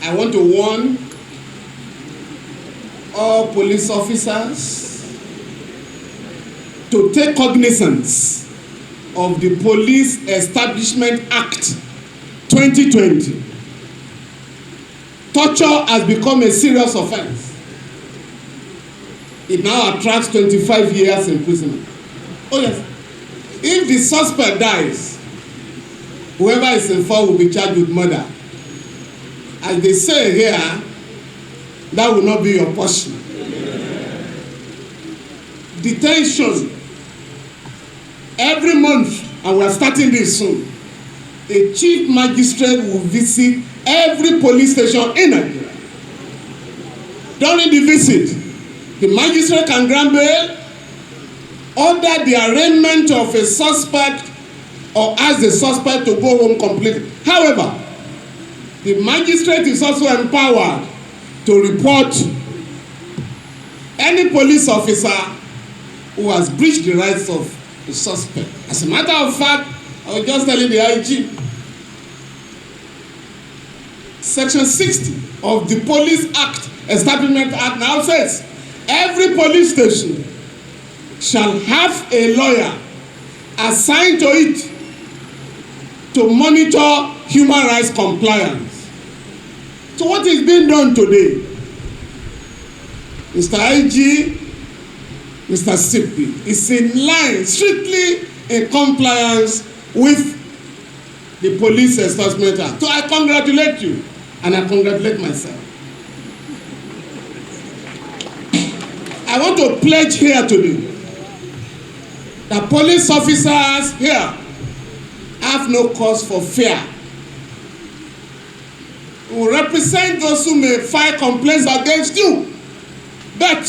I want to warn all police officers to take cognizance of the Police Establishment Act 2020. Torture has become a serious offense. It now attracts 25 years imprisonment. Oh yes. If the suspect dies, whoever is involved will be charged with murder. As they say here, that will not be your portion. Detention. Every month, and we are starting this soon, a chief magistrate will visit every police station in Nigeria. During the visit, the magistrate can grant bail, order the arraignment of a suspect, or ask the suspect to go home completely. However, the magistrate is also empowered to report any police officer who has breached the rights of the suspect. As a matter of fact, I was just telling the IG, Section 60 of the Police Act, Establishment Act now says, every police station shall have a lawyer assigned to it to monitor human rights compliance. So what is being done today? Mr. IG, Mr. CP, is in line, strictly in compliance with the Police Establishment Act. So I congratulate you, and I congratulate myself. I want to pledge here today that police officers here have no cause for fear. We will represent those who may file complaints against you. But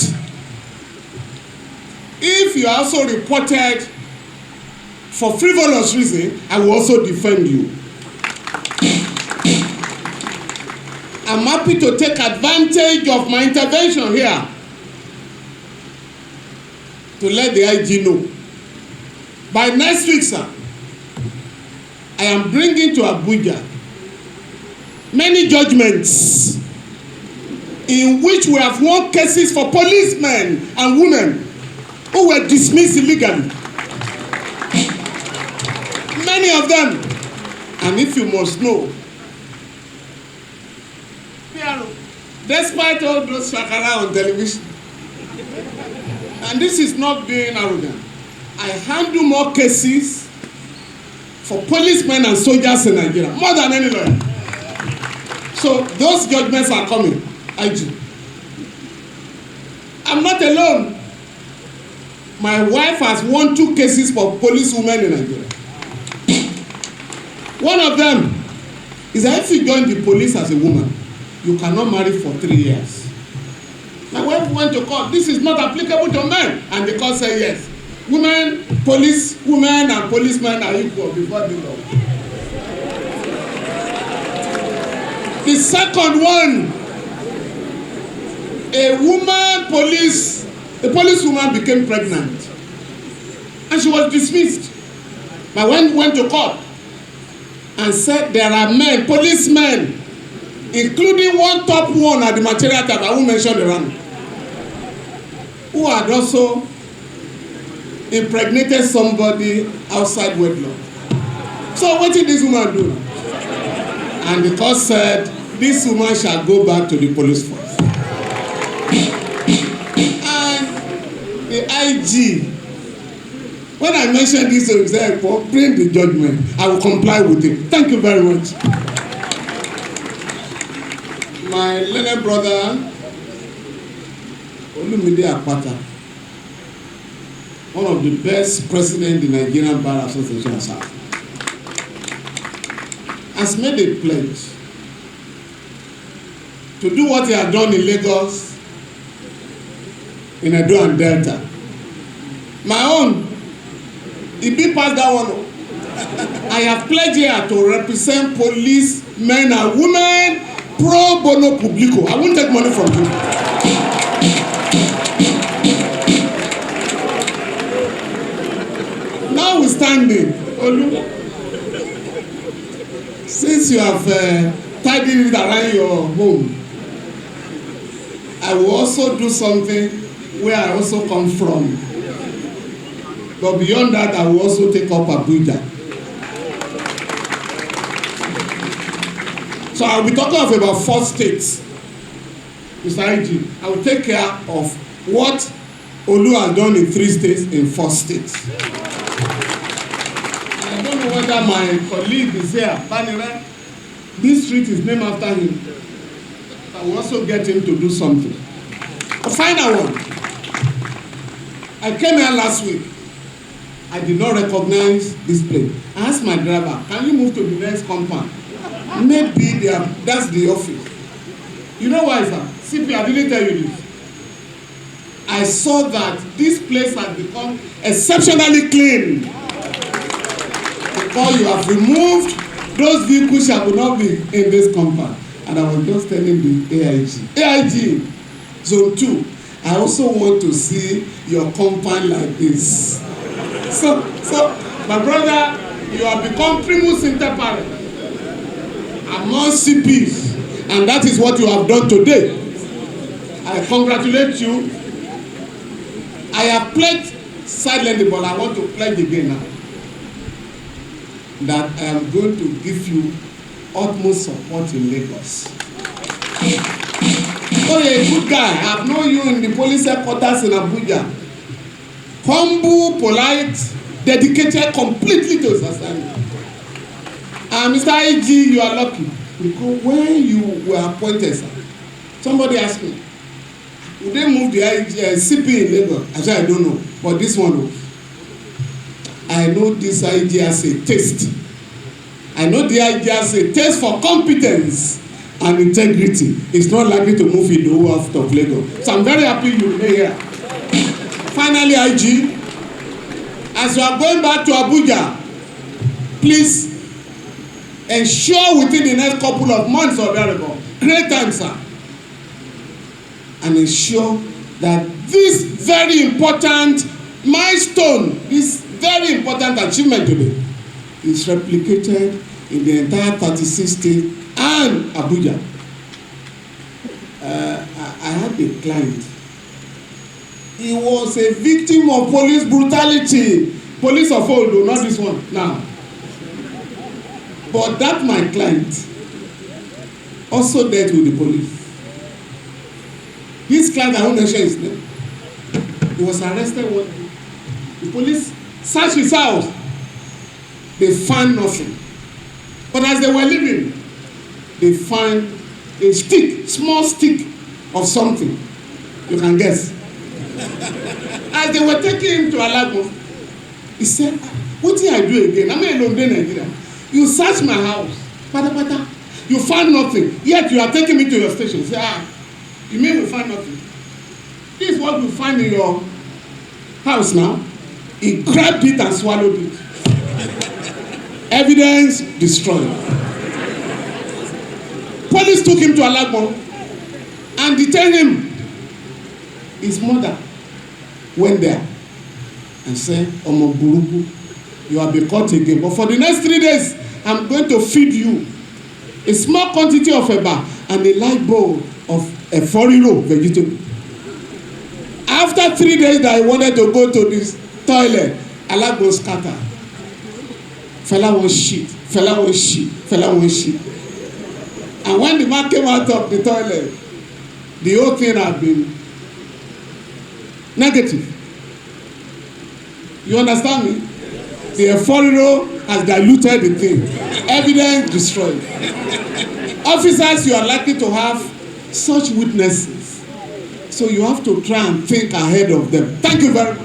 if you are also reported for frivolous reason, I will also defend you. I'm happy to take advantage of my intervention here to let the IG know. By next week, sir, I am bringing to Abuja many judgments in which we have won cases for policemen and women who were dismissed illegally. Many of them. And if you must know, despite all those shakara on television, and this is not being arrogant, I handle more cases for policemen and soldiers in Nigeria, more than any lawyer. So those judgments are coming. IG. I'm not alone. My wife has won 2 cases for police women in Nigeria. One of them is that if you join the police as a woman, you cannot marry for 3 years. My wife went to court. This is not applicable to men, and the court said yes. Women, police, women, and policemen are equal before the law. The second one, a policewoman became pregnant, and she was dismissed. My wife went to court and said there are men, policemen, including one top one at the material type, I won't mention the rank, who had also impregnated somebody outside wedlock. So what did this woman do? And the court said, this woman shall go back to the police force. And the IG, when I mentioned this, he said, bring the judgment. I will comply with it. Thank you very much. My little brother, Olumide Akpata, one of the best presidents the Nigerian Bar Association has had, has made a pledge to do what he had done in Lagos, in Edun and Delta. My own, he be past that one. I have pledged here to represent police men and women pro bono publico. I won't take money from you. Now we standing, Olu, since you have tidying it around your home. I will also do something where I also come from. But beyond that, I will also take up Abuja. So I'll be talking of about 4 states. Mr. IG, I will take care of what Olu has done in 3 states, in 4 states. And I don't know whether my colleague is here, Banira. This street is named after him. I will also get him to do something. A final one. I came here last week. I did not recognize this place. I asked my driver, can you move to the next compound? Maybe that's the office. You know why, sir? CP, I didn't tell you this. I saw that this place has become exceptionally clean. Because you have removed those vehicles that will not be in this compound. And I was just telling the AIG, Zone 2, I also want to see your compound like this. So my brother, you have become primus inter pares among CPs, and that is what you have done today. I congratulate you. I have pledged silently, but I want to pledge again now that I am going to give you utmost support in Lagos. Oh, you're a good guy. I've known you in the police headquarters in Abuja. Humble, polite, dedicated completely to society. And Mr. IG, you are lucky. Because when you were appointed, sir, somebody asked me, would they move the CP in Lagos? I said, I don't know. But this one, I know this IG has a taste. I know the IG has a taste for competence and integrity. It's not likely to move in the whole out of Lagos. So I'm very happy you're here. Finally, IG, as you are going back to Abuja, please ensure within the next couple of months or thereabout, great time, sir, and ensure that this very important milestone, this very important achievement today, is replicated in the entire 36 states and Abuja. I had a client. He was a victim of police brutality. Police of old, not this one now. But that my client also dealt with the police. This client, I won't mention his name, he was arrested one day. The police searched his house. They found nothing. But as they were leaving, they found a stick, small stick of something. You can guess. As they were taking him to Alago, he said, what did I do again? I'm in London, Nigeria. You searched my house. Pata. You found nothing. Yet you are taking me to your station. He said, you mean we find nothing? This is what you find in your house now. He grabbed it and swallowed it. Evidence destroyed. Police took him to Alago and detained him. His mother went there and said, Omo Buruku, you have been caught again. But for the next 3 days, I'm going to feed you a small quantity of eba and a light bowl of a 4-row vegetable. After 3 days that I wanted to go to this toilet, Alago scattered. Fella was shit. And when the man came out of the toilet, the whole thing had been negative. You understand me? The Eforiro has diluted the thing. Evidence destroyed. Officers, you are likely to have such witnesses. So you have to try and think ahead of them. Thank you very much.